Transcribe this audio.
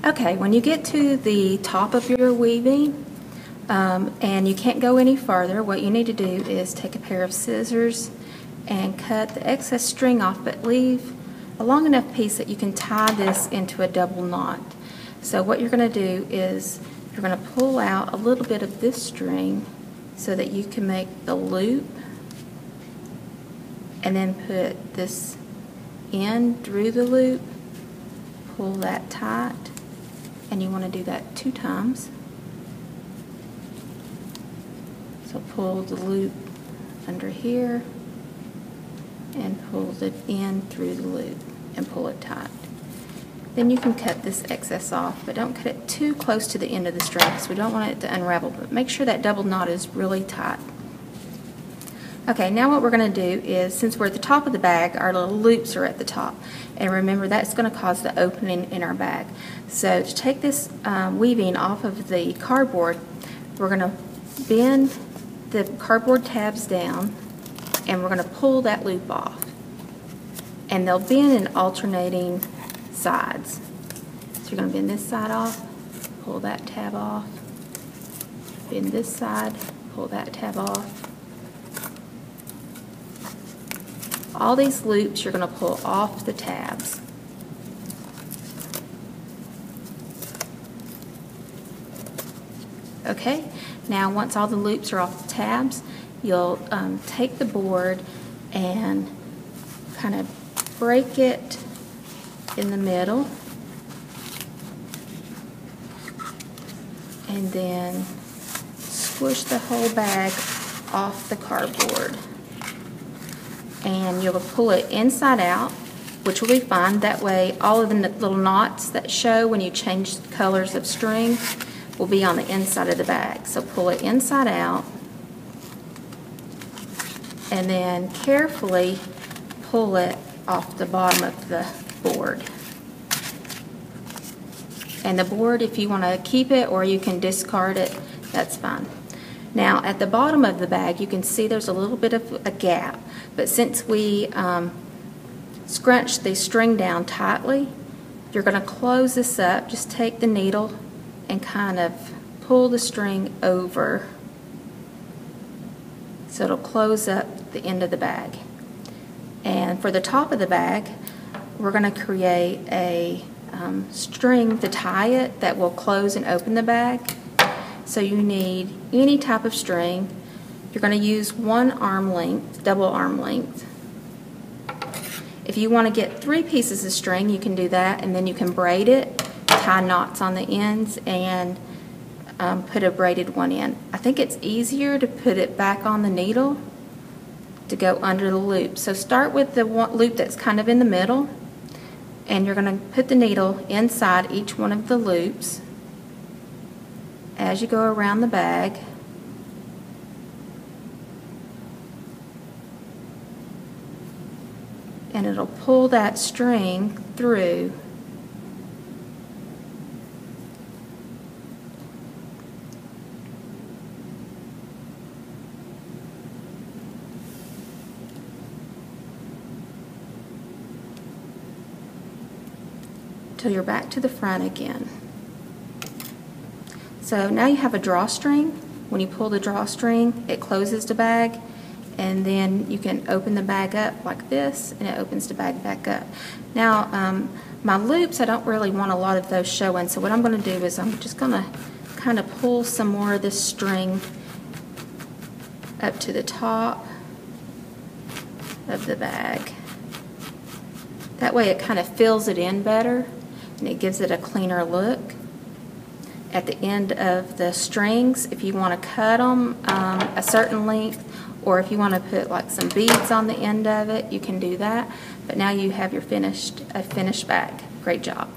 Okay, when you get to the top of your weaving and you can't go any farther, what you need to do is take a pair of scissors and cut the excess string off, but leave a long enough piece that you can tie this into a double knot. So what you're going to do is you're going to pull out a little bit of this string so that you can make the loop, and then put this end through the loop, pull that tight, and you want to do that 2 times. So pull the loop under here and pull the end through the loop and pull it tight. Then you can cut this excess off, but don't cut it too close to the end of the string because we don't want it to unravel, but make sure that double knot is really tight. Okay, now what we're going to do is, since we're at the top of the bag, our little loops are at the top. And remember, that's going to cause the opening in our bag. So to take this weaving off of the cardboard, we're going to bend the cardboard tabs down and we're going to pull that loop off. And they'll bend in alternating sides. So you're going to bend this side off, pull that tab off, bend this side, pull that tab off. All these loops you're going to pull off the tabs. Okay, now once all the loops are off the tabs, you'll take the board and kind of break it in the middle, and then squish the whole bag off the cardboard. And you'll pull it inside out, which will be fine. That way all of the little knots that show when you change the colors of string will be on the inside of the bag. So pull it inside out and then carefully pull it off the bottom of the board. And the board, if you want to keep it or you can discard it, that's fine. Now at the bottom of the bag you can see there's a little bit of a gap, but since we scrunched the string down tightly, you're going to close this up. Just take the needle and kind of pull the string over so it'll close up the end of the bag. And for the top of the bag, we're going to create a string to tie it that will close and open the bag. So you need any type of string. You're going to use 1 arm length, double arm length. If you want to get 3 pieces of string, you can do that, and then you can braid it, tie knots on the ends, and put a braided one in. I think it's easier to put it back on the needle to go under the loop. So start with the loop that's kind of in the middle, and you're going to put the needle inside each one of the loops as you go around the bag. And it'll pull that string through. Till you're back to the front again. So now you have a drawstring. When you pull the drawstring, it closes the bag, and then you can open the bag up like this, and it opens the bag back up. Now, my loops, I don't really want a lot of those showing, so what I'm going to do is I'm just going to kind of pull some more of this string up to the top of the bag. That way it kind of fills it in better, and it gives it a cleaner look. At the end of the strings, if you want to cut them a certain length, or if you want to put like some beads on the end of it, you can do that. But now you have your finished bag. Great job.